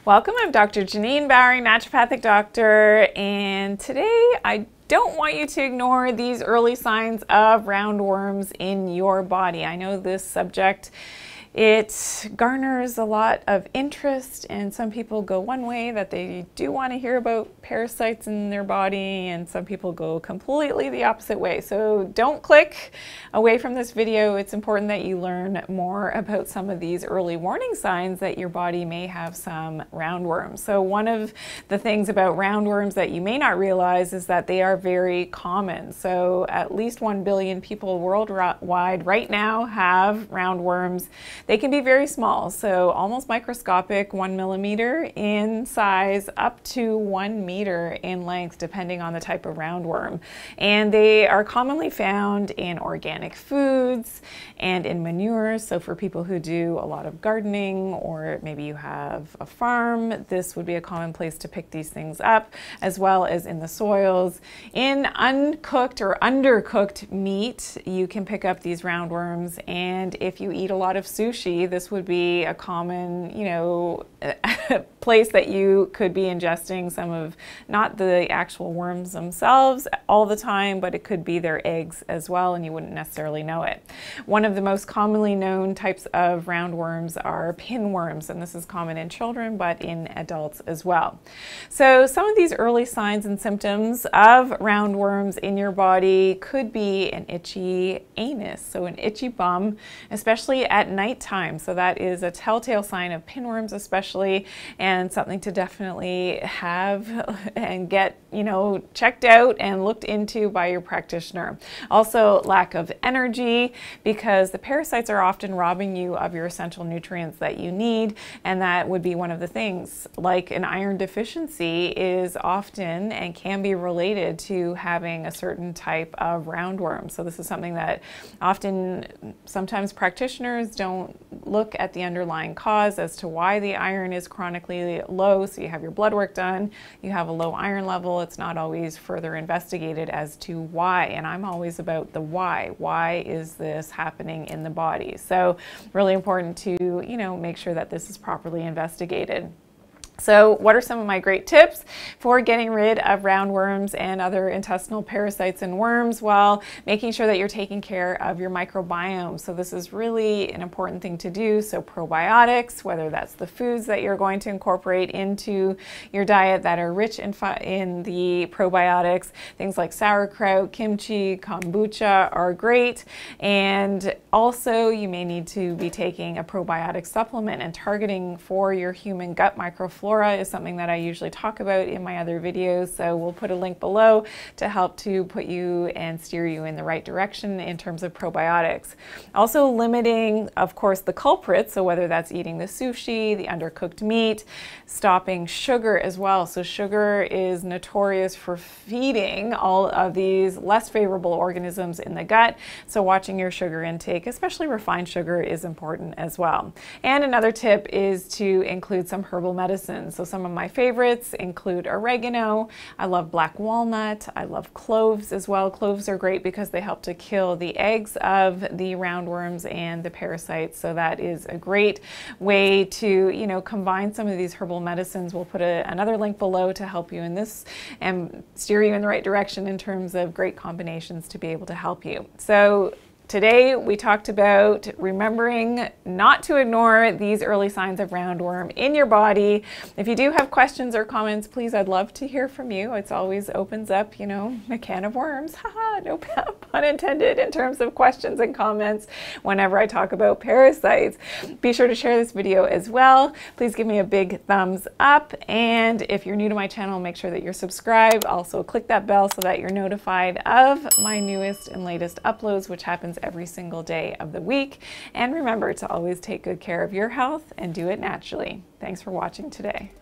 Welcome, I'm Dr. Janine Bowering, naturopathic doctor, and today I don't want you to ignore these early signs of roundworms in your body. I know this subject, it garners a lot of interest, and some people go one way, that they do want to hear about parasites in their body, and some people go completely the opposite way. So don't click away from this video. It's important that you learn more about some of these early warning signs that your body may have some roundworms. So one of the things about roundworms that you may not realize is that they are very common. So at least 1 billion people worldwide right now have roundworms. They can be very small, so almost microscopic, 1 millimeter in size, up to 1 meter in length, depending on the type of roundworm. And they are commonly found in organic foods and in manure. So for people who do a lot of gardening, or maybe you have a farm, this would be a common place to pick these things up, as well as in the soils. In uncooked or undercooked meat, you can pick up these roundworms. And if you eat a lot of sushi, this would be a common, place that you could be ingesting some of, not the actual worms themselves all the time, but it could be their eggs as well, and you wouldn't necessarily know it. One of the most commonly known types of roundworms are pinworms, and this is common in children, but in adults as well. So some of these early signs and symptoms of roundworms in your body could be an itchy anus, so an itchy bum, especially at nighttime. So that is a telltale sign of pinworms especially, and something to definitely have and get, checked out and looked into by your practitioner. Also, lack of energy, because the parasites are often robbing you of your essential nutrients that you need, and that would be one of the things. Like an iron deficiency is often and can be related to having a certain type of roundworm. So this is something that often, sometimes practitioners don't look at the underlying cause as to why the iron is chronically low. So you have your blood work done, you have a low iron level, it's not always further investigated as to why. And I'm always about the why. Why is this happening in the body? So really important to, make sure that this is properly investigated. So what are some of my great tips for getting rid of roundworms and other intestinal parasites and worms? Well, making sure that you're taking care of your microbiome. So this is really an important thing to do. So probiotics, whether that's the foods that you're going to incorporate into your diet that are rich in the probiotics, things like sauerkraut, kimchi, kombucha are great. And also you may need to be taking a probiotic supplement, and targeting for your human gut microflora is something that I usually talk about in my other videos, so we'll put a link below to help to put you and steer you in the right direction in terms of probiotics. Also limiting, of course, the culprits, so whether that's eating the sushi, the undercooked meat, stopping sugar as well. So sugar is notorious for feeding all of these less favorable organisms in the gut, so watching your sugar intake, especially refined sugar, is important as well. And another tip is to include some herbal medicine. So some of my favorites include oregano. I love black walnut. I love cloves as well. Cloves are great because they help to kill the eggs of the roundworms and the parasites. So that is a great way to, combine some of these herbal medicines. We'll put another link below to help you in this and steer you in the right direction in terms of great combinations to be able to help you. So today we talked about remembering not to ignore these early signs of roundworm in your body. If you do have questions or comments, please, I'd love to hear from you. It always opens up, a can of worms. Haha, no pun intended in terms of questions and comments whenever I talk about parasites. Be sure to share this video as well. Please give me a big thumbs up. And if you're new to my channel, make sure that you're subscribed. Also click that bell so that you're notified of my newest and latest uploads, which happens every single day of the week. And remember to always take good care of your health and do it naturally. Thanks for watching today.